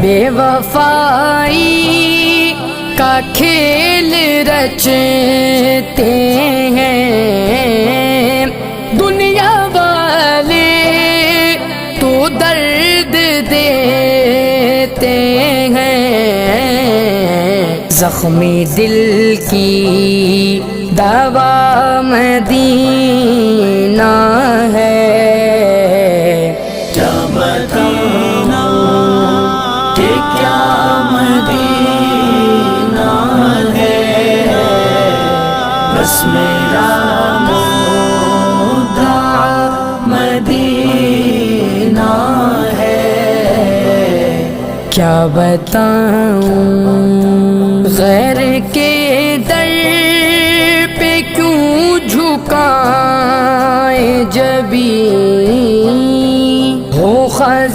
بے وفائی کا کھیل رچتے ہیں دنیا والے تو درد دیتے ہیں، زخمی دل کی دوا مدینہ ہے۔ کیا بتاؤں کہ کیا مدینہ ہے، بس میرا مدعا مدینہ ہے۔ کیا بتاؤں غیر کے در پہ کیوں جھکائے جبیں، ہو خزانہ